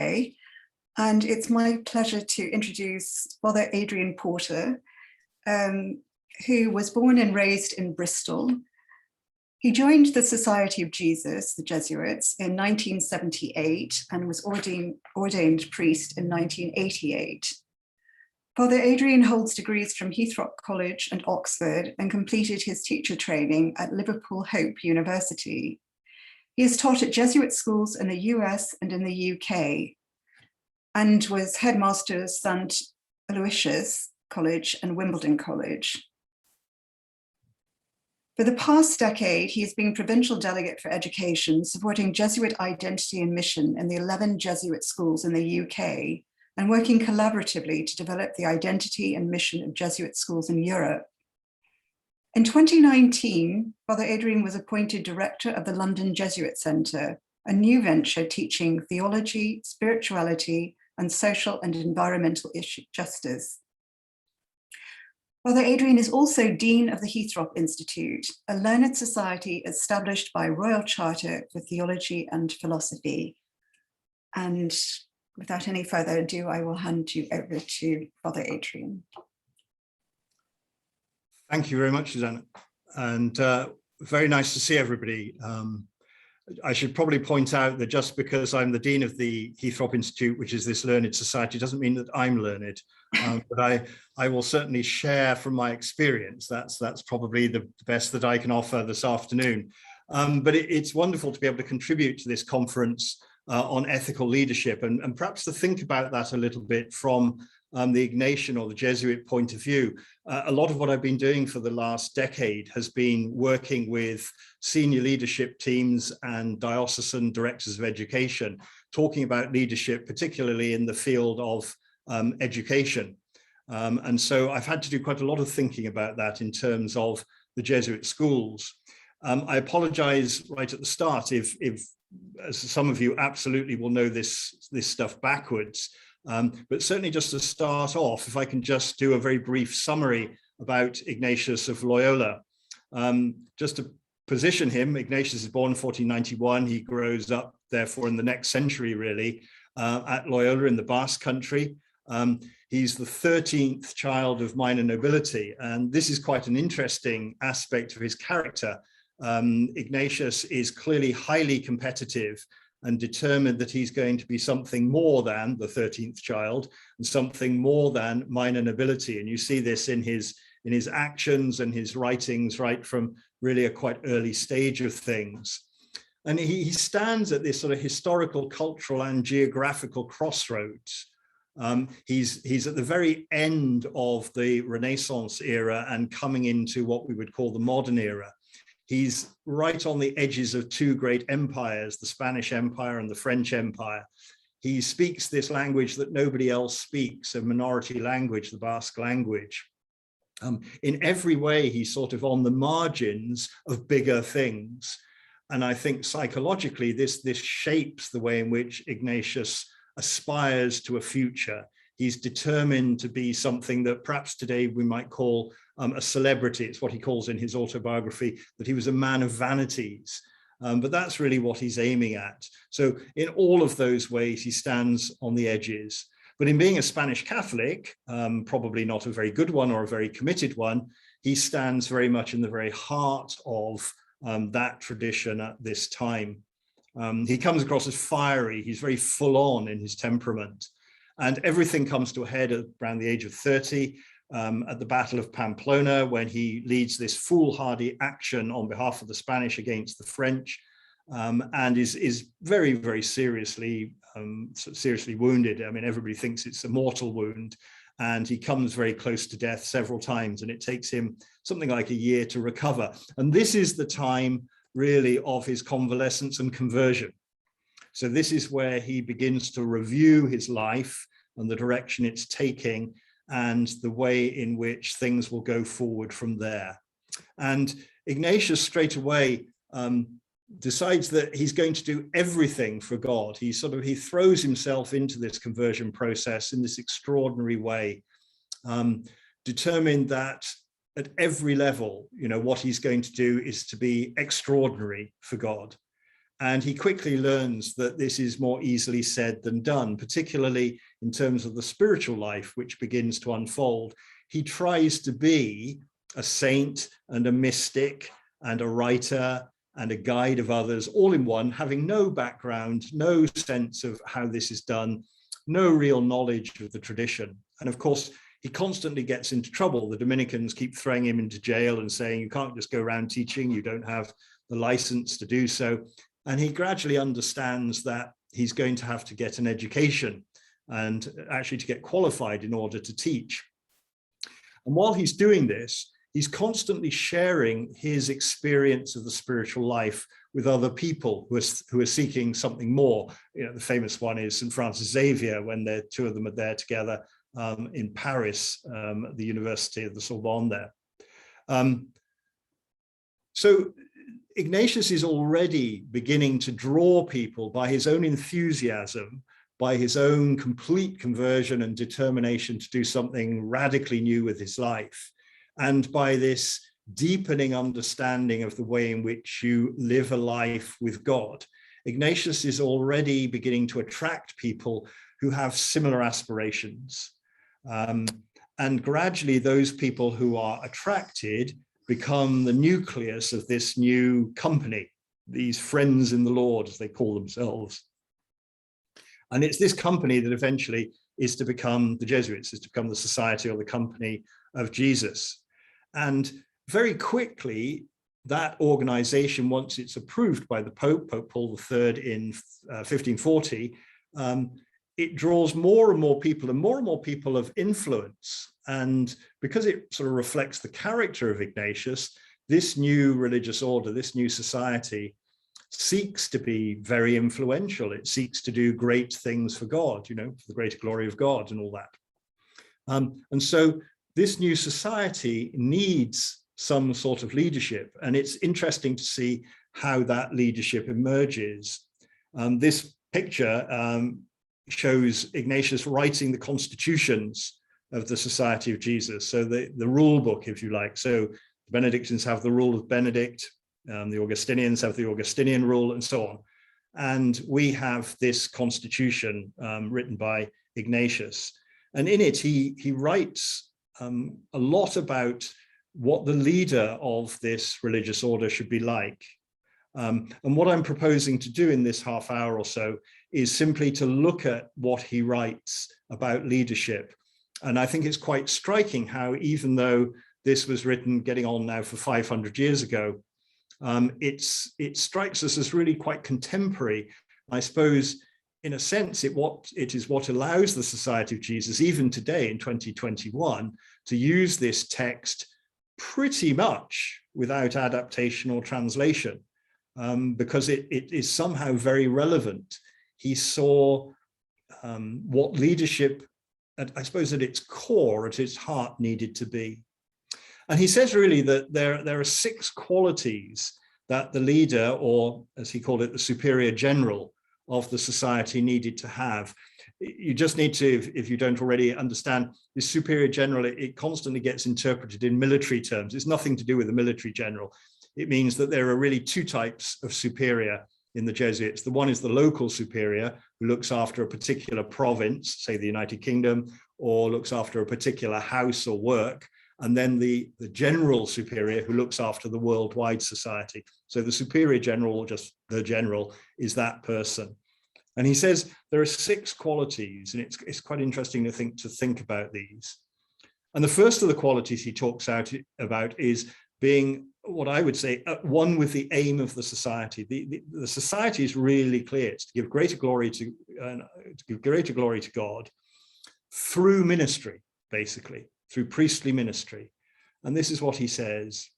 And it's my pleasure to introduce Father Adrian Porter, who was born and raised in Bristol. He joined the Society of Jesus, the Jesuits, in 1978 and was ordained priest in 1988. Father Adrian holds degrees from Heathrock College and Oxford and completed his teacher training at Liverpool Hope University. He has taught at Jesuit schools in the US and in the UK and was headmaster of St. Aloysius College and Wimbledon College. For the past decade, he has been provincial delegate for education, supporting Jesuit identity and mission in the 11 Jesuit schools in the UK, and working collaboratively to develop the identity and mission of Jesuit schools in Europe. In 2019, Father Adrian was appointed director of the London Jesuit Centre, a new venture teaching theology, spirituality, and social and environmental justice. Father Adrian is also Dean of the Heathrock Institute, a learned society established by Royal Charter for Theology and Philosophy. And without any further ado, I will hand you over to Father Adrian. Thank you very much, Susanna. And very nice to see everybody. I should probably point out that just because I'm the Dean of the Heathrock Institute, which is this learned society, doesn't mean that I'm learned. But I will certainly share from my experience. That's probably the best that I can offer this afternoon. But it's wonderful to be able to contribute to this conference on ethical leadership and perhaps to think about that a little bit from the Ignatian or the Jesuit point of view. A lot of what I've been doing for the last decade has been working with senior leadership teams and diocesan directors of education, talking about leadership, particularly in the field of education. And so I've had to do quite a lot of thinking about that in terms of the Jesuit schools. I apologize right at the start if as some of you absolutely will know this stuff backwards. But certainly just to start off, if I can just do a very brief summary about Ignatius of Loyola. Just to position him, Ignatius is born in 1491. He grows up, therefore, in the next century, really, at Loyola in the Basque Country. He's the 13th child of minor nobility, and this is quite an interesting aspect of his character. Ignatius is clearly highly competitive and determined that he's going to be something more than the 13th child and something more than minor nobility. And you see this in his actions and his writings right from really a quite early stage of things. And he stands at this sort of historical, cultural and geographical crossroads. He's at the very end of the Renaissance era and coming into what we would call the modern era. He's right on the edges of two great empires, the Spanish Empire and the French Empire. He speaks this language that nobody else speaks, a minority language, the Basque language. In every way, he's sort of on the margins of bigger things. And I think psychologically, this shapes the way in which Ignatius aspires to a future. He's determined to be something that perhaps today we might call a celebrity. It's what he calls in his autobiography, that he was a man of vanities. But that's really what he's aiming at. So in all of those ways, he stands on the edges. But in being a Spanish Catholic, probably not a very good one or a very committed one, he stands very much in the very heart of that tradition at this time. He comes across as fiery. He's very full on in his temperament. And everything comes to a head around the age of 30 at the Battle of Pamplona, when he leads this foolhardy action on behalf of the Spanish against the French, and is very, very seriously wounded. I mean, everybody thinks it's a mortal wound, and he comes very close to death several times, and it takes him something like a year to recover. And this is the time really of his convalescence and conversion. So this is where he begins to review his life and the direction it's taking and the way in which things will go forward from there. And Ignatius straight away decides that he's going to do everything for God. He throws himself into this conversion process in this extraordinary way, determined that at every level, what he's going to do is to be extraordinary for God. And he quickly learns that this is more easily said than done, particularly in terms of the spiritual life, which begins to unfold. He tries to be a saint and a mystic and a writer and a guide of others, all in one, having no background, no sense of how this is done, no real knowledge of the tradition. And of course, he constantly gets into trouble. The Dominicans keep throwing him into jail and saying, you can't just go around teaching, you don't have the license to do so. And he gradually understands that he's going to have to get an education and actually to get qualified in order to teach. And while he's doing this, he's constantly sharing his experience of the spiritual life with other people who are seeking something more. You know, the famous one is St. Francis Xavier, when the two of them are there together in Paris, at the University of the Sorbonne there. So Ignatius is already beginning to draw people by his own enthusiasm, by his own complete conversion and determination to do something radically new with his life, and by this deepening understanding of the way in which you live a life with God. Ignatius is already beginning to attract people who have similar aspirations. And gradually those people who are attracted become the nucleus of this new company, these friends in the Lord, as they call themselves. And it's this company that eventually is to become the Jesuits, is to become the Society or the Company of Jesus. And very quickly, that organization, once it's approved by the Pope, Pope Paul III in 1540, it draws more and more people of influence. And because it sort of reflects the character of Ignatius, this new religious order, this new society, seeks to be very influential. It seeks to do great things for God, you know, for the greater glory of God and all that. And so this new society needs some sort of leadership. And it's interesting to see how that leadership emerges. This picture shows Ignatius writing the constitutions of the Society of Jesus. So the rule book, if you like. So the Benedictines have the rule of Benedict, the Augustinians have the Augustinian rule, and so on. And we have this constitution written by Ignatius. And in it, he writes a lot about what the leader of this religious order should be like. And what I'm proposing to do in this half hour or so is simply to look at what he writes about leadership. And I think it's quite striking how, even though this was written getting on now for 500 years ago, it strikes us as really quite contemporary. I suppose, in a sense, it is what allows the Society of Jesus, even today in 2021, to use this text pretty much without adaptation or translation, because it is somehow very relevant. He saw what leadership, I suppose, at its core, at its heart, needed to be. And he says really that there are 6 qualities that the leader, or as he called it, the superior general of the society, needed to have. You just need to, if you don't already understand, the superior general, it constantly gets interpreted in military terms. It's nothing to do with the military general. It means that there are really 2 types of superior in the Jesuits. The one is the local superior, who looks after a particular province, say the United Kingdom, or looks after a particular house or work. And then the general superior, who looks after the worldwide society. So the superior general, or just the general, is that person. And he says there are 6 qualities, and it's quite interesting to think about these. And the first of the qualities he talks about is being, what I would say, at one with the aim of the society. The society is really clear. It's to give greater glory to God through ministry, basically, through priestly ministry. And this is what he says.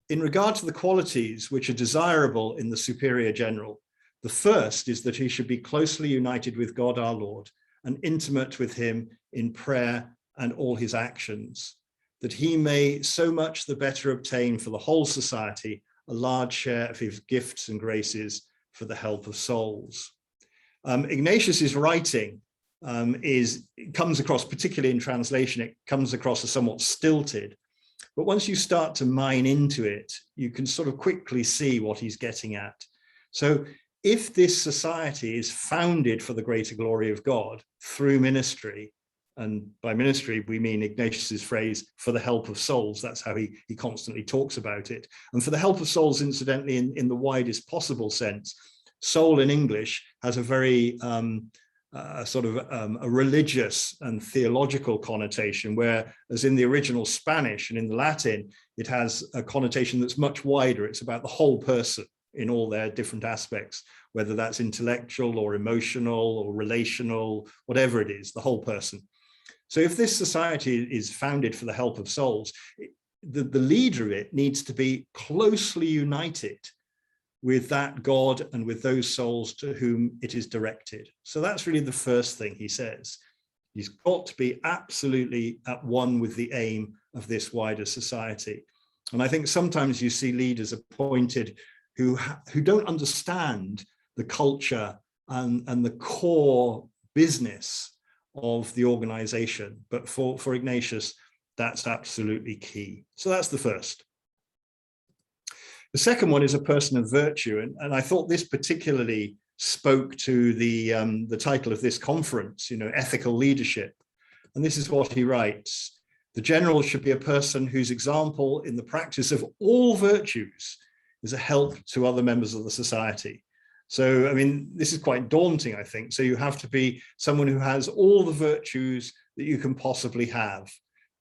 In regard to the qualities which are desirable in the superior general, the first is that he should be closely united with God our Lord and intimate with him in prayer and all his actions, that he may so much the better obtain for the whole society a large share of his gifts and graces for the help of souls. Ignatius's writing comes across, particularly in translation, it comes across as somewhat stilted. But once you start to mine into it, you can sort of quickly see what he's getting at. So if this society is founded for the greater glory of God through ministry, and by ministry, we mean Ignatius's phrase, for the help of souls. That's how he constantly talks about it. And for the help of souls, incidentally, in the widest possible sense, soul in English has a very a religious and theological connotation, whereas in the original Spanish and in the Latin, it has a connotation that's much wider. It's about the whole person in all their different aspects, whether that's intellectual or emotional or relational, whatever it is, the whole person. So if this society is founded for the help of souls, the leader of it needs to be closely united with that God and with those souls to whom it is directed. So that's really the first thing he says. He's got to be absolutely at one with the aim of this wider society. And I think sometimes you see leaders appointed who don't understand the culture and the core business of the organization. But for Ignatius, that's absolutely key. So that's the first. The second one is a person of virtue. And I thought this particularly spoke to the title of this conference, ethical leadership. And this is what he writes: the general should be a person whose example in the practice of all virtues is a help to other members of the society. So, I mean, this is quite daunting, I think. So you have to be someone who has all the virtues that you can possibly have.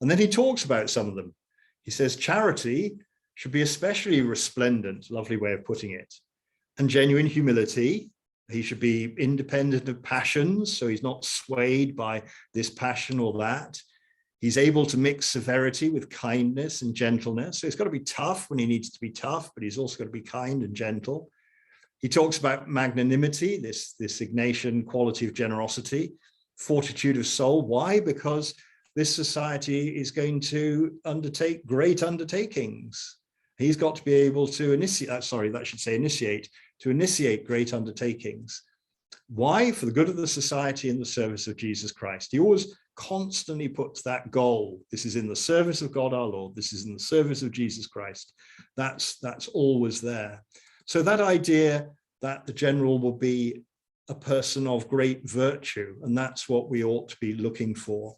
And then he talks about some of them. He says charity should be especially resplendent, lovely way of putting it, and genuine humility. He should be independent of passions, so he's not swayed by this passion or that. He's able to mix severity with kindness and gentleness. So he's got to be tough when he needs to be tough, but he's also got to be kind and gentle. He talks about magnanimity, this Ignatian quality of generosity, fortitude of soul. Why? Because this society is going to undertake great undertakings. He's got to be able to initiate great undertakings. Why? For the good of the society and the service of Jesus Christ. He always constantly puts that goal. This is in the service of God our Lord. This is in the service of Jesus Christ. That's always there. So that idea that the general will be a person of great virtue, and that's what we ought to be looking for.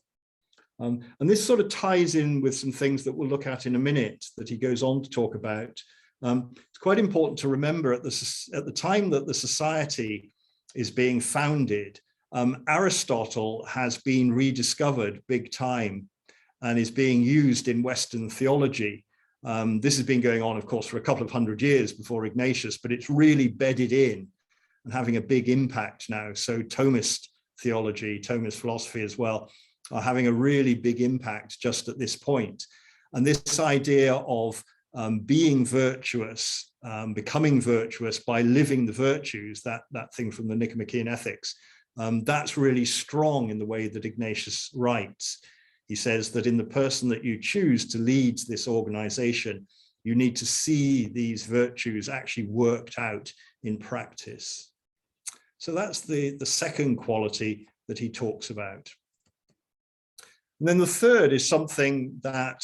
And this sort of ties in with some things that we'll look at in a minute that he goes on to talk about. It's quite important to remember at the time that the society is being founded, Aristotle has been rediscovered big time and is being used in Western theology. This has been going on, of course, for a couple of hundred years before Ignatius, but it's really bedded in and having a big impact now. So Thomist theology, Thomist philosophy as well, are having a really big impact just at this point. And this idea of being virtuous, becoming virtuous by living the virtues, that thing from the Nicomachean Ethics, that's really strong in the way that Ignatius writes. He says that in the person that you choose to lead this organization, you need to see these virtues actually worked out in practice. So that's the second quality that he talks about. And then the third is something that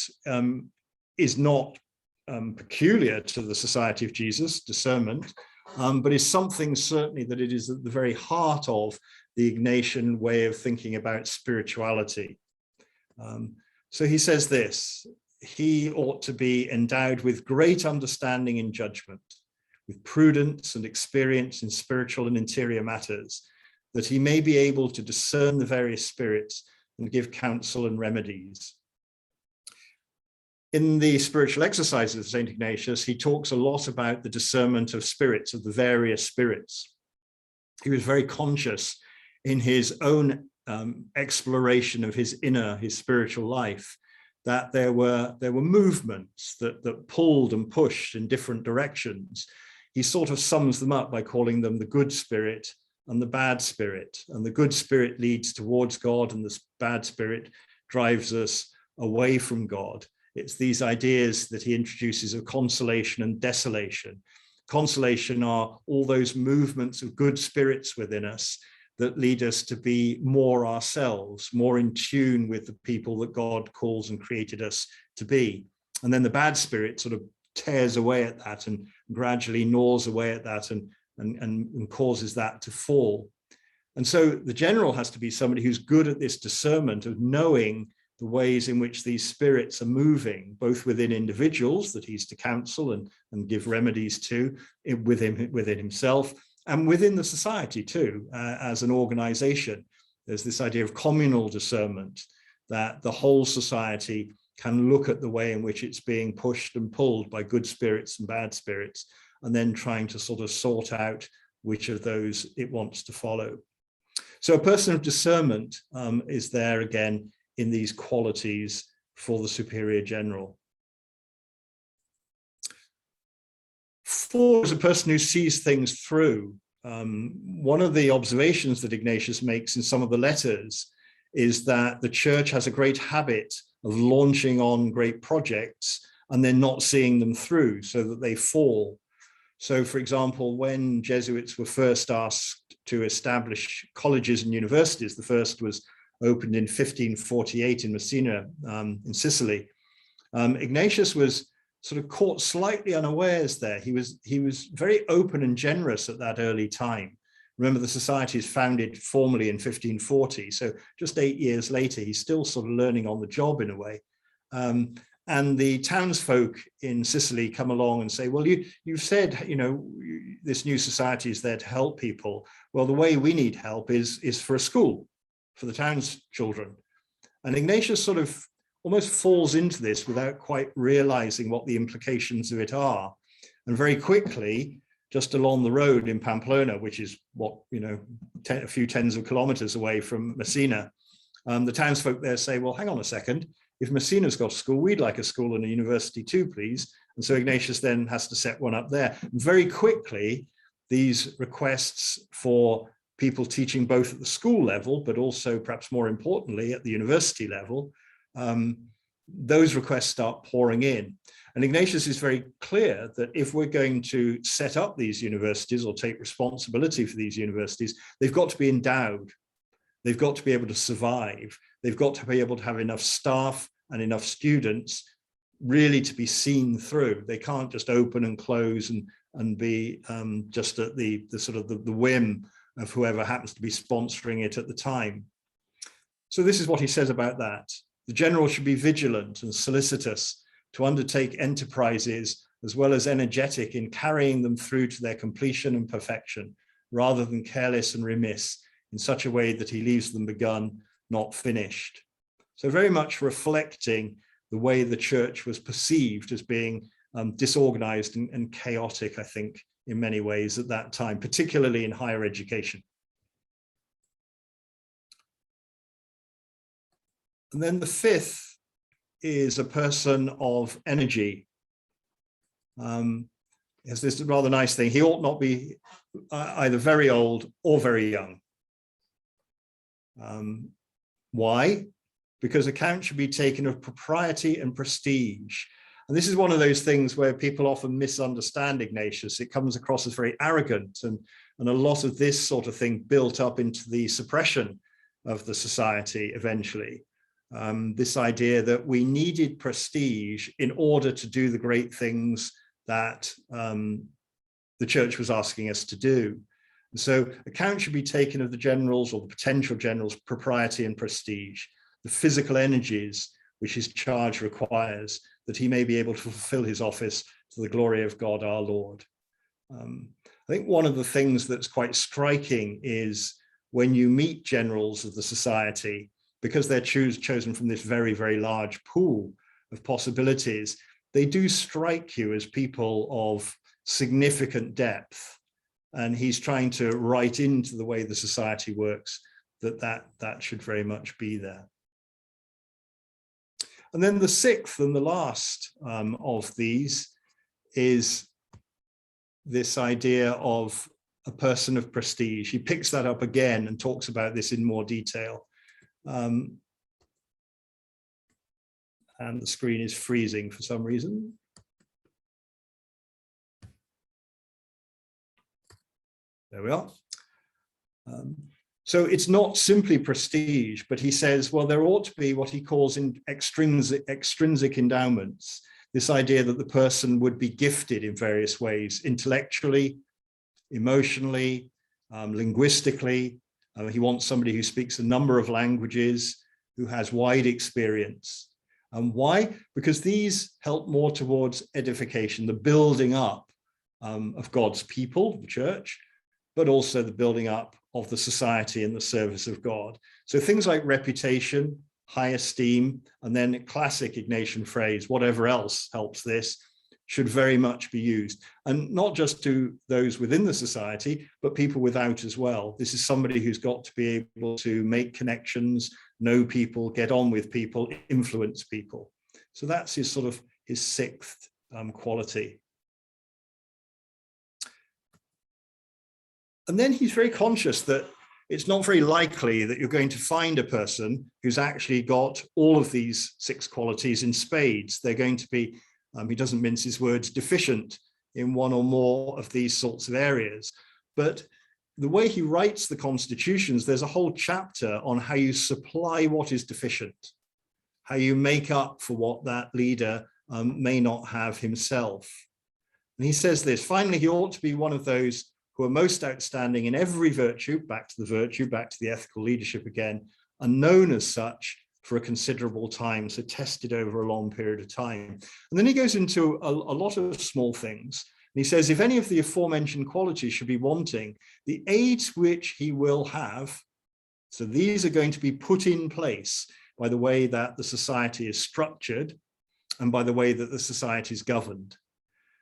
is not peculiar to the Society of Jesus, discernment, but is something certainly that it is at the very heart of the Ignatian way of thinking about spirituality. So he says this: he ought to be endowed with great understanding in judgment, with prudence and experience in spiritual and interior matters, that he may be able to discern the various spirits and give counsel and remedies. In the spiritual exercises of St. Ignatius, he talks a lot about the discernment of spirits, of the various spirits. He was very conscious in his own exploration of his spiritual life, that there were movements that pulled and pushed in different directions. He sort of sums them up by calling them the good spirit and the bad spirit. And the good spirit leads towards God, and the bad spirit drives us away from God. It's these ideas that he introduces of consolation and desolation. Consolation are all those movements of good spirits within us that lead us to be more ourselves, more in tune with the people that God calls and created us to be. And then the bad spirit sort of tears away at that and gradually gnaws away at that and causes that to fall. And so the general has to be somebody who's good at this discernment of knowing the ways in which these spirits are moving, both within individuals that he's to counsel and give remedies to within himself, and within the society too, as an organization. There's this idea of communal discernment, that the whole society can look at the way in which it's being pushed and pulled by good spirits and bad spirits, and then trying to sort of sort out which of those it wants to follow. So a person of discernment is there again in these qualities for the superior general. 4 is a person who sees things through. One of the observations that Ignatius makes in some of the letters is that the church has a great habit of launching on great projects and then not seeing them through, so that they fall. So, for example, when Jesuits were first asked to establish colleges and universities, the first was opened in 1548 in Messina, in Sicily. Ignatius was sort of caught slightly unawares there. He was very open and generous at that early time. Remember, the society is founded formally in 1540, so just 8 years later, he's still sort of learning on the job in a way. And the townsfolk in Sicily come along and say, well, you've said, you know, this new society is there to help people. Well, the way we need help is for a school, for the town's children. And Ignatius sort of almost falls into this without quite realizing what the implications of it are. And very quickly, just along the road in Pamplona, which is what, you know, a few tens of kilometers away from Messina, the townsfolk there say, well, hang on a second. If Messina's got a school, we'd like a school and a university too, please. And so Ignatius then has to set one up there. And very quickly, these requests for people teaching both at the school level, but also perhaps more importantly at the university level, those requests start pouring in. And Ignatius is very clear that if we're going to set up these universities or take responsibility for these universities, they've got to be endowed. They've got to be able to survive. They've got to be able to have enough staff and enough students really to be seen through. They can't just open and close and be just at the sort of the whim of whoever happens to be sponsoring it at the time. So this is what he says about that. The general should be vigilant and solicitous to undertake enterprises as well as energetic in carrying them through to their completion and perfection, rather than careless and remiss in such a way that he leaves them begun, not finished. So very much reflecting the way the church was perceived as being disorganized and chaotic, I think, in many ways at that time, particularly in higher education. And then the 5th is a person of energy. Has this rather nice thing. He ought not be either very old or very young. Why? Because account should be taken of propriety and prestige. And this is one of those things where people often misunderstand Ignatius. It comes across as very arrogant, and a lot of this sort of thing built up into the suppression of the society eventually. This idea that we needed prestige in order to do the great things that the church was asking us to do. And so account should be taken of the generals or the potential generals' propriety and prestige, the physical energies which his charge requires, that he may be able to fulfill his office to the glory of God our Lord. I think one of the things that's quite striking is when you meet generals of the society, because they're chosen from this very, very large pool of possibilities, they do strike you as people of significant depth. And he's trying to write into the way the society works that should very much be there. And then the 6th and the last of these is this idea of a person of prestige. He picks that up again and talks about this in more detail. And the screen is freezing for some reason. There we are. So it's not simply prestige, but he says, well, there ought to be what he calls in extrinsic endowments. this idea that the person would be gifted in various ways, intellectually, emotionally, linguistically. He wants somebody who speaks a number of languages, who has wide experience. And why? Because these help more towards edification, the building up of God's people, the church, but also the building up of the society in the service of God. So things like reputation, high esteem, and then a classic Ignatian phrase, whatever else helps this, should very much be used. And not just to those within the society, but people without as well. This is somebody who's got to be able to make connections, know people, get on with people, influence people. So that's his sort of his sixth quality. And then he's very conscious that it's not very likely that you're going to find a person who's actually got all of these six qualities in spades. They're going to be, he doesn't mince his words, deficient in one or more of these sorts of areas. But the way he writes the constitutions, there's a whole chapter on how you supply what is deficient, how you make up for what that leader may not have himself. And he says this, finally, he ought to be one of those who are most outstanding in every virtue, back to the virtue, back to the ethical leadership again, are known as such for a considerable time, so tested over a long period of time. And then he goes into a lot of small things. And he says, if any of the aforementioned qualities should be wanting, the aids which he will have, so these are going to be put in place by the way that the society is structured and by the way that the society is governed.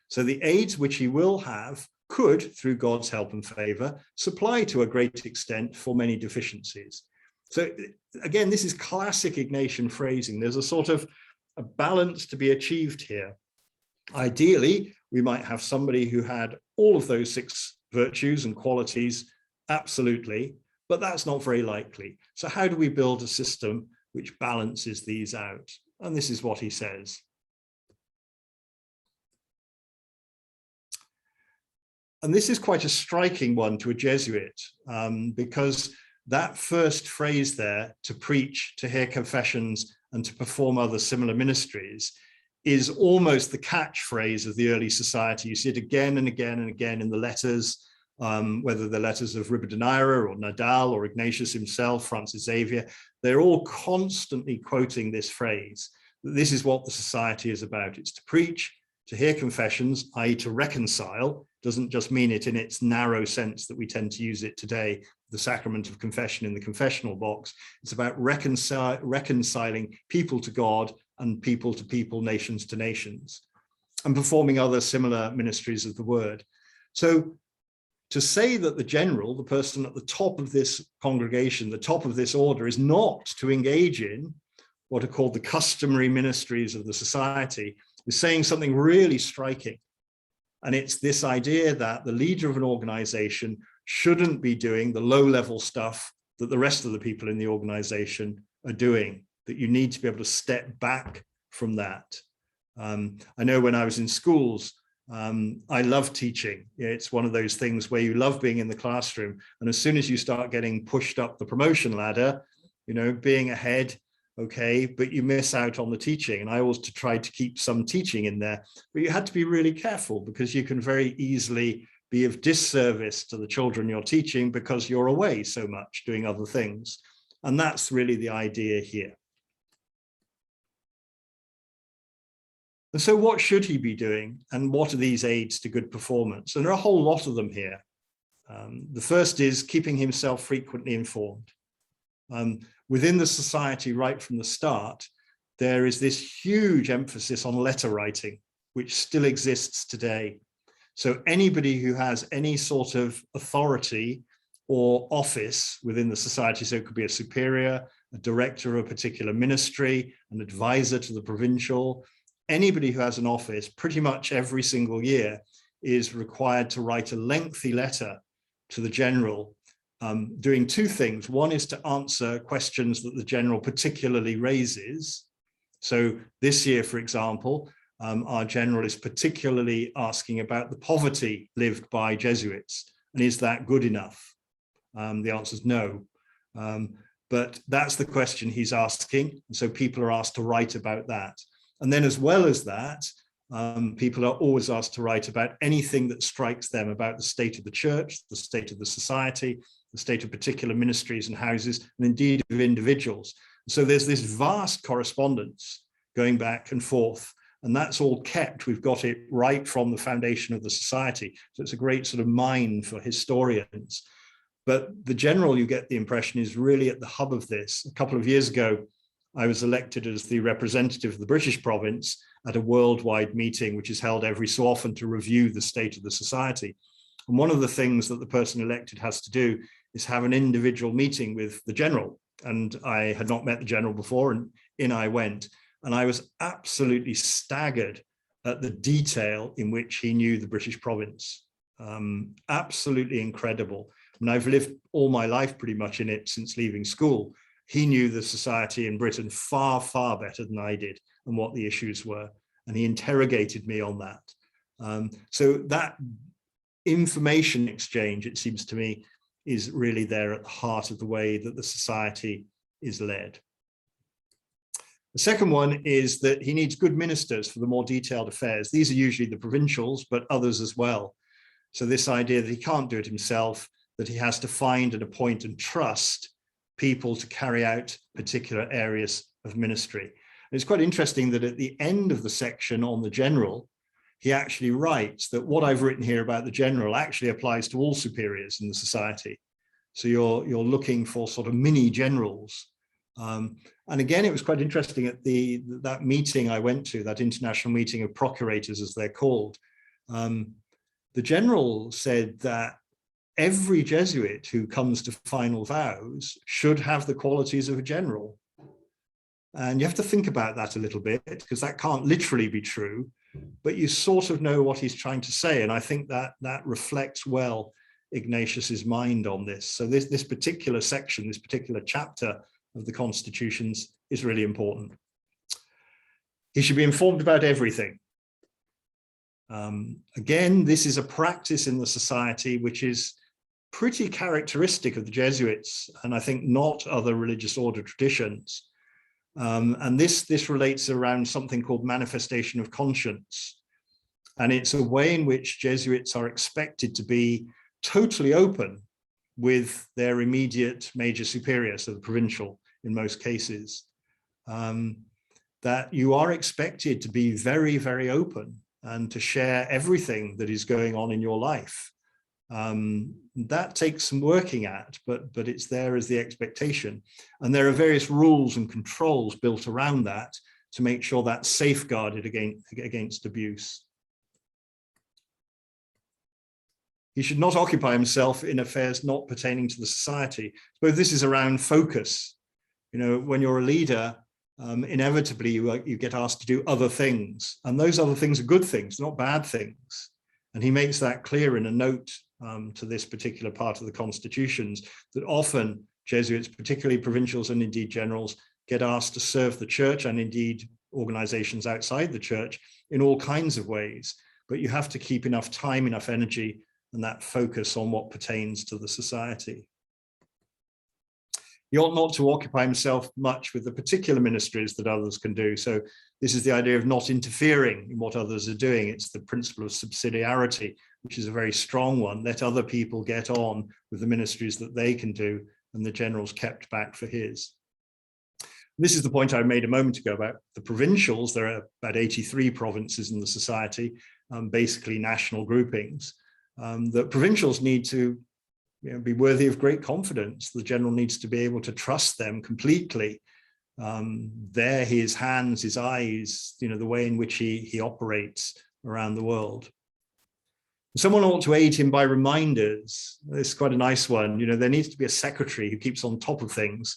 So the aids which he will have could, through God's help and favor, supply to a great extent for many deficiencies. So again, this is classic Ignatian phrasing. There's a sort of a balance to be achieved here. Ideally, we might have somebody who had all of those six virtues and qualities, absolutely, but that's not very likely. So how do we build a system which balances these out? And this is what he says. And this is quite a striking one to a Jesuit, because that first phrase there, to preach, to hear confessions, and to perform other similar ministries, is almost the catchphrase of the early society. You see it again and again and again in the letters, whether the letters of Ribadeneira or Nadal or Ignatius himself, Francis Xavier, they're all constantly quoting this phrase. This is what the society is about. It's to preach, to hear confessions, i.e. to reconcile, doesn't just mean it in its narrow sense that we tend to use it today, the sacrament of confession in the confessional box. It's about reconciling people to God and people to people, nations to nations, and performing other similar ministries of the word. So to say that the general, the person at the top of this congregation, the top of this order, is not to engage in what are called the customary ministries of the society is saying something really striking. And it's this idea that the leader of an organization shouldn't be doing the low-level stuff that the rest of the people in the organization are doing, that you need to be able to step back from that. I know when I was in schools, I love teaching. It's one of those things where you love being in the classroom. And as soon as you start getting pushed up the promotion ladder, you know, being ahead, okay, but you miss out on the teaching. And I always tried to keep some teaching in there, but you had to be really careful because you can very easily be of disservice to the children you're teaching because you're away so much doing other things. And that's really the idea here. And so what should he be doing? And what are these aids to good performance? And there are a whole lot of them here. The first is keeping himself frequently informed. Within the society right from the start, there is this huge emphasis on letter writing, which still exists today. So anybody who has any sort of authority or office within the society, so it could be a superior, a director of a particular ministry, an advisor to the provincial, anybody who has an office pretty much every single year is required to write a lengthy letter to the general, doing two things. One is to answer questions that the general particularly raises. So this year, for example, our general is particularly asking about the poverty lived by Jesuits. And is that good enough? The answer is no. But that's the question he's asking. And so people are asked to write about that. And then as well as that, people are always asked to write about anything that strikes them about the state of the church, the state of the society, the state of particular ministries and houses, and indeed of individuals. So there's this vast correspondence going back and forth, and that's all kept. We've got it right from the foundation of the society. So it's a great sort of mine for historians. But the general, you get the impression, is really at the hub of this. A couple of years ago, I was elected as the representative of the British province at a worldwide meeting, which is held every so often to review the state of the society. And one of the things that the person elected has to do is have an individual meeting with the general. And I had not met the general before, and in I went. And I was absolutely staggered at the detail in which he knew the British province. Absolutely incredible. I mean, I've lived all my life pretty much in it since leaving school. He knew the society in Britain far, far better than I did and what the issues were. And he interrogated me on that. So that information exchange, it seems to me, is really there at the heart of the way that the society is led. The second one is that he needs good ministers for the more detailed affairs. These are usually the provincials, but others as well. So this idea that he can't do it himself, that he has to find and appoint and trust people to carry out particular areas of ministry. And it's quite interesting that at the end of the section on the general, he actually writes that what I've written here about the general actually applies to all superiors in the society. So you're looking for sort of mini generals. And again, it was quite interesting at that meeting I went to, that international meeting of procurators, as they're called. The general said that every Jesuit who comes to final vows should have the qualities of a general. And you have to think about that a little bit, because that can't literally be true, but you sort of know what he's trying to say. And I think that that reflects well Ignatius's mind on this. So this particular section, this particular chapter of the Constitutions is really important. He should be informed about everything. Again, this is a practice in the society which is pretty characteristic of the Jesuits, and I think not other religious order traditions. And this relates around something called manifestation of conscience. And it's a way in which Jesuits are expected to be totally open with their immediate major superior, so the provincial in most cases, that you are expected to be very, very open and to share everything that is going on in your life. That takes some working at, but it's there as the expectation. And there are various rules and controls built around that to make sure that's safeguarded against abuse. He should not occupy himself in affairs not pertaining to the society. So this is around focus. You know, when you're a leader, inevitably you get asked to do other things, and those other things are good things, not bad things. And he makes that clear in a note to this particular part of the Constitutions, that often Jesuits, particularly provincials and indeed generals, get asked to serve the church and indeed organizations outside the church in all kinds of ways. But you have to keep enough time, enough energy, and that focus on what pertains to the society. He ought not to occupy himself much with the particular ministries that others can do. So this is the idea of not interfering in what others are doing. It's the principle of subsidiarity, which is a very strong one. Let other people get on with the ministries that they can do, and the general's kept back for his. This is the point I made a moment ago about the provincials. There are about 83 provinces in the society, basically national groupings. That provincials need to be worthy of great confidence. The general needs to be able to trust them completely. They're his hands, his eyes, the way in which he operates around the world. Someone ought to aid him by reminders. This is quite a nice one. There needs to be a secretary who keeps on top of things.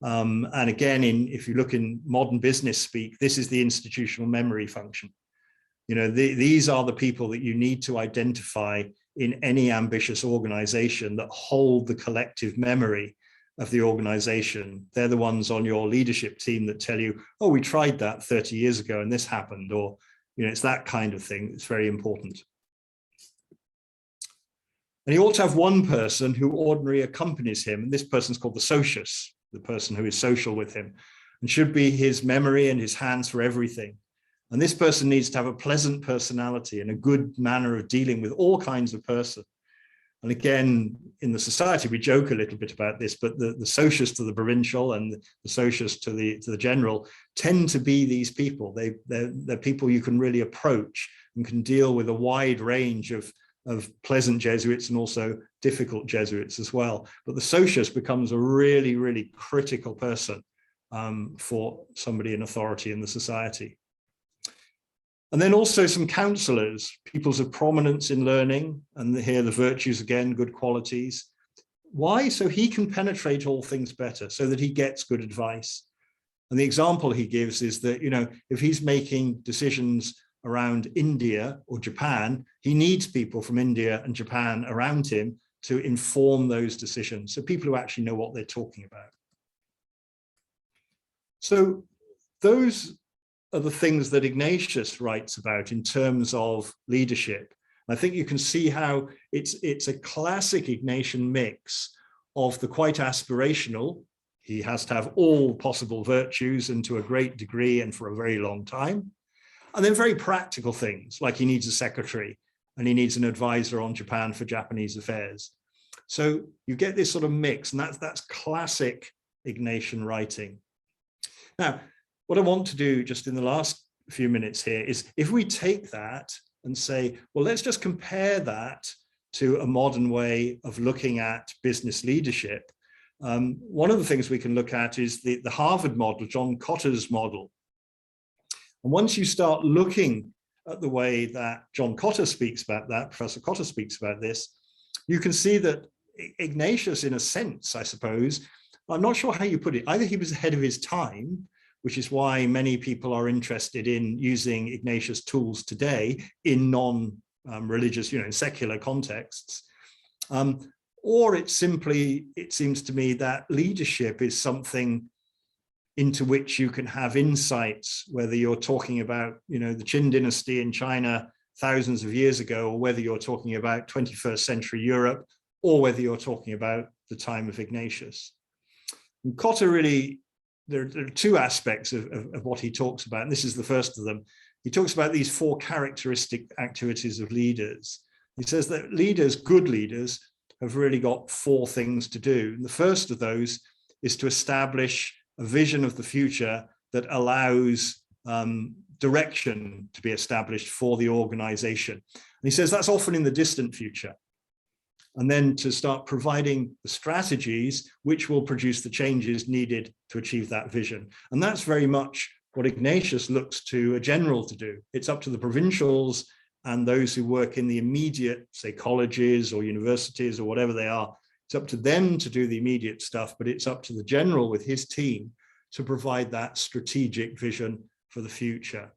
And again, if you look in modern business speak, this is the institutional memory function. These are the people that you need to identify in any ambitious organization that hold the collective memory of the organization. They're the ones on your leadership team that tell you, oh, we tried that 30 years ago and this happened, or, it's that kind of thing. It's very important. And he ought to have one person who ordinarily accompanies him. And this person's called the socius, the person who is social with him, and should be his memory and his hands for everything. And this person needs to have a pleasant personality and a good manner of dealing with all kinds of person. And again, in the society, we joke a little bit about this, but the socius to the provincial and the socius to the general tend to be these people. They're people you can really approach and can deal with a wide range of pleasant Jesuits and also difficult Jesuits as well. But the socius becomes a really, really critical person for somebody in authority in the society. And then also some counselors, peoples of prominence in learning, and here the virtues again, good qualities. Why? So he can penetrate all things better, so that he gets good advice. And the example he gives is that, you know, if he's making decisions around India or Japan, he needs people from India and Japan around him to inform those decisions. So people who actually know what they're talking about. So those are the things that Ignatius writes about in terms of leadership. I think you can see how it's a classic Ignatian mix of the quite aspirational. He has to have all possible virtues and to a great degree and for a very long time. And then very practical things, like he needs a secretary and he needs an advisor on Japan for Japanese affairs. So you get this sort of mix, and that's classic Ignatian writing. Now, what I want to do just in the last few minutes here is, if we take that and say, well, let's just compare that to a modern way of looking at business leadership. One of the things we can look at is the Harvard model, John Kotter's model. And once you start looking at the way that John Kotter speaks about that, Professor Kotter speaks about this, you can see that Ignatius, in a sense, I suppose, I'm not sure how you put it, either he was ahead of his time, which is why many people are interested in using Ignatius tools today in non-religious, in secular contexts. Or it's simply, it seems to me that leadership is something into which you can have insights, whether you're talking about, the Qin dynasty in China thousands of years ago, or whether you're talking about 21st century Europe, or whether you're talking about the time of Ignatius. And Kotter really, there are two aspects of what he talks about, and this is the first of them. He talks about these four characteristic activities of leaders. He says that leaders, good leaders, have really got four things to do. And the first of those is to establish a vision of the future that allows direction to be established for the organization. And he says that's often in the distant future. And then to start providing the strategies which will produce the changes needed to achieve that vision. And that's very much what Ignatius looks to a general to do. It's up to the provincials and those who work in the immediate, say, colleges or universities or whatever they are. It's up to them to do the immediate stuff, but it's up to the general with his team to provide that strategic vision for the future.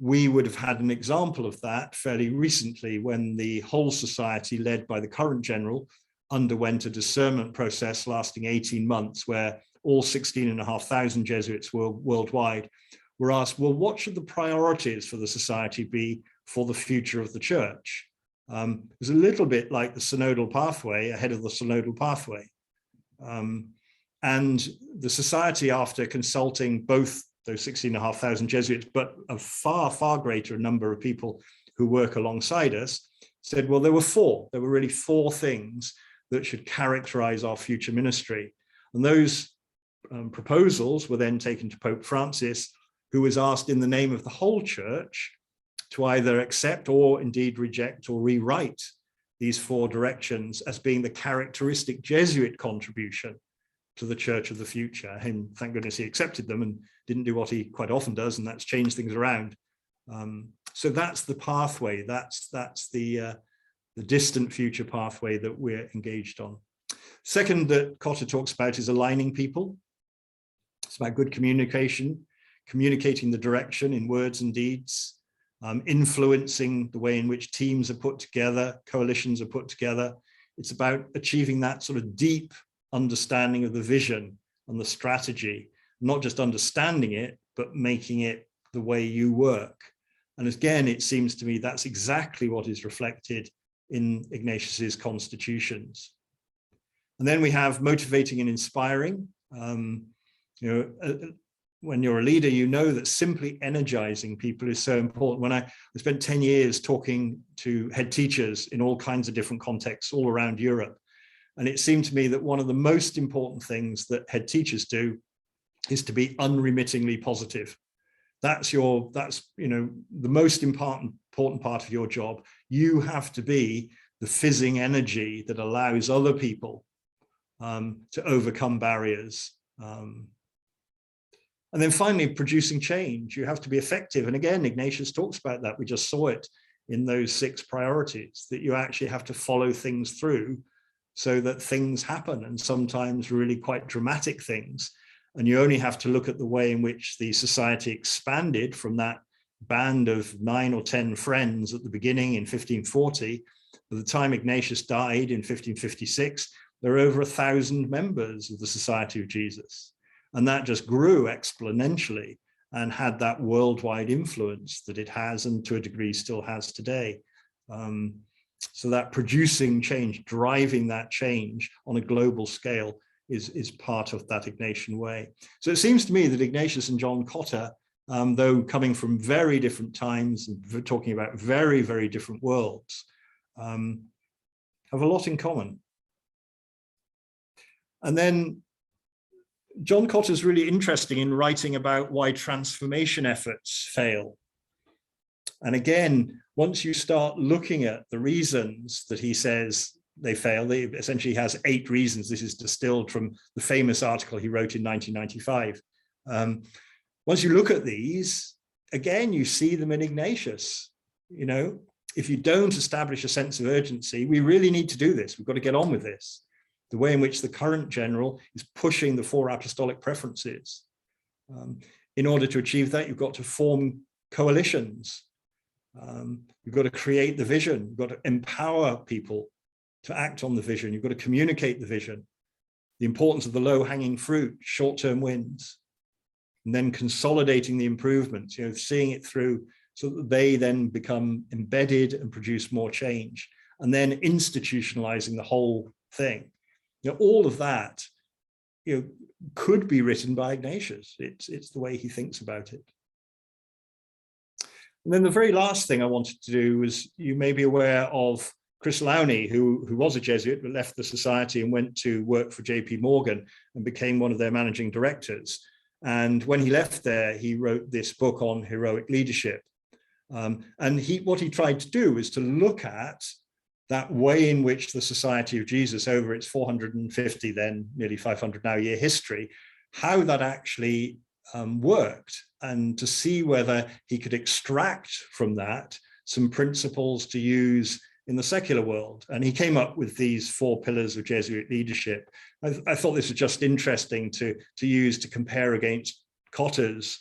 We would have had an example of that fairly recently when the whole society, led by the current general, underwent a discernment process lasting 18 months, where all 16,500 Jesuits worldwide were asked, well, what should the priorities for the society be for the future of the church? It was a little bit like the synodal pathway, ahead of the synodal pathway. And the society, after consulting both those 16,500 Jesuits, but a far, far greater number of people who work alongside us, said, well, there were really four things that should characterize our future ministry. And those proposals were then taken to Pope Francis, who was asked in the name of the whole church to either accept or indeed reject or rewrite these four directions as being the characteristic Jesuit contribution to the church of the future. And thank goodness he accepted them and didn't do what he quite often does, and that's change things around. So that's the pathway, that's the distant future pathway that we're engaged on. Second that Kotter talks about is aligning people. It's about good communication, communicating the direction in words and deeds, influencing the way in which teams are put together, coalitions are put together. It's about achieving that sort of deep understanding of the vision and the strategy, not just understanding it, but making it the way you work. And again, it seems to me that's exactly what is reflected in Ignatius's constitutions. And then we have motivating and inspiring. when you're a leader, you know that simply energizing people is so important. When I spent 10 years talking to head teachers in all kinds of different contexts all around Europe, and it seemed to me that one of the most important things that head teachers do is to be unremittingly positive. That's the most important part of your job. You have to be the fizzing energy that allows other people to overcome barriers. And then finally, producing change. You have to be effective. And again, Ignatius talks about that. We just saw it in those 6 priorities, that you actually have to follow things through so that things happen, and sometimes really quite dramatic things. And you only have to look at the way in which the society expanded from that band of 9 or 10 friends at the beginning in 1540. By the time Ignatius died in 1556, there were over 1,000 members of the Society of Jesus. And that just grew exponentially and had that worldwide influence that it has, and to a degree still has today. So that producing change, driving that change on a global scale is part of that Ignatian way. So it seems to me that Ignatius and John Cotter, though coming from very different times and talking about very, very different worlds, have a lot in common. And then John Cotter is really interesting in writing about why transformation efforts fail. And again, once you start looking at the reasons that he says they fail, he essentially has 8 reasons. This is distilled from the famous article he wrote in 1995. Once you look at these, again, you see them in Ignatius. You know, if you don't establish a sense of urgency, we really need to do this. We've got to get on with this. The way in which the current general is pushing the 4 apostolic preferences. In order to achieve that, you've got to form coalitions. You've got to create the vision. You've got to empower people to act on the vision. You've got to communicate the vision, the importance of the low-hanging fruit, short-term wins, and then consolidating the improvements, seeing it through so that they then become embedded and produce more change, and then institutionalizing the whole thing. All of that, could be written by Ignatius. It's the way he thinks about it. And then the very last thing I wanted to do was, you may be aware of Chris Lowney, who was a Jesuit but left the society and went to work for JP Morgan and became one of their managing directors. And when he left there, he wrote this book on heroic leadership. And what he tried to do was to look at that way in which the Society of Jesus, over its 450, then nearly 500 now year history, how that actually worked, and to see whether he could extract from that some principles to use in the secular world. And he came up with these 4 pillars of Jesuit leadership. I thought this was just interesting to use to compare against Cotter's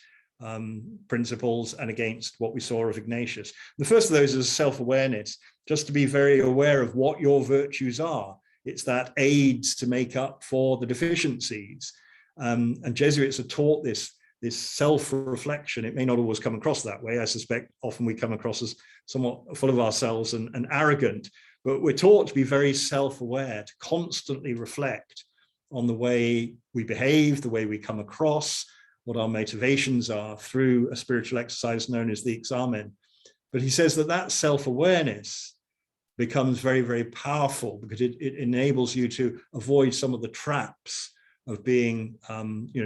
principles and against what we saw of Ignatius. The first of those is self-awareness, just to be very aware of what your virtues are. It's that aids to make up for the deficiencies. And Jesuits are taught this self-reflection. It may not always come across that way. I suspect often we come across as somewhat full of ourselves and arrogant, but we're taught to be very self-aware, to constantly reflect on the way we behave, the way we come across, what our motivations are, through a spiritual exercise known as the examen. But he says that self-awareness becomes very, very powerful, because it enables you to avoid some of the traps of being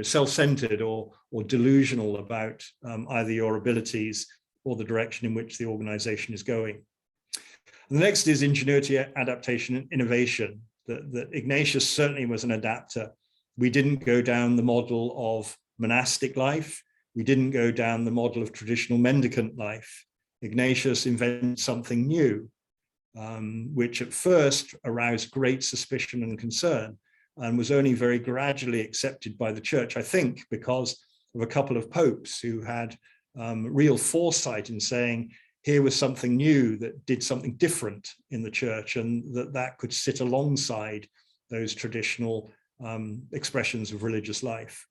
self-centered or delusional about either your abilities or the direction in which the organization is going. And the next is ingenuity, adaptation, and innovation. That Ignatius certainly was an adapter. We didn't go down the model of monastic life. We didn't go down the model of traditional mendicant life. Ignatius invented something new, which at first aroused great suspicion and concern, and was only very gradually accepted by the church, I think, because of a couple of popes who had real foresight in saying, here was something new that did something different in the church, and that could sit alongside those traditional expressions of religious life.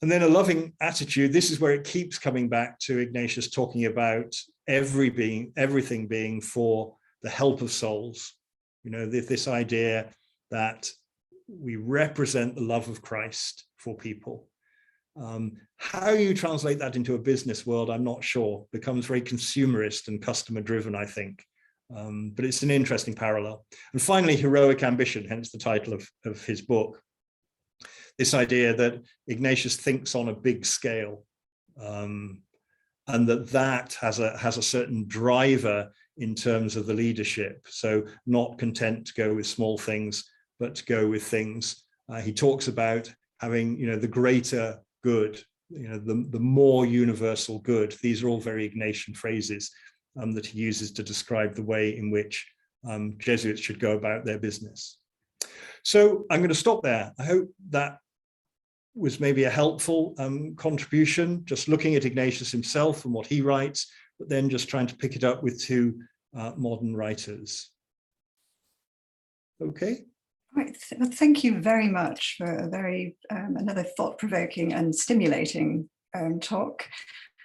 And then a loving attitude. This is where it keeps coming back to Ignatius talking about everything being for the help of souls. This idea that we represent the love of Christ for people. How you translate that into a business world, I'm not sure. Becomes very consumerist and customer driven, I think. But it's an interesting parallel. And finally, heroic ambition, hence the title of his book. This idea that Ignatius thinks on a big scale, and that has a certain driver in terms of the leadership. So not content to go with small things, but to go with things. He talks about having, the greater good, the more universal good. These are all very Ignatian phrases that he uses to describe the way in which Jesuits should go about their business. So I'm going to stop there. I hope that was maybe a helpful contribution, just looking at Ignatius himself and what he writes, but then just trying to pick it up with two modern writers. Okay. Right. Well, thank you very much for a very another thought-provoking and stimulating talk.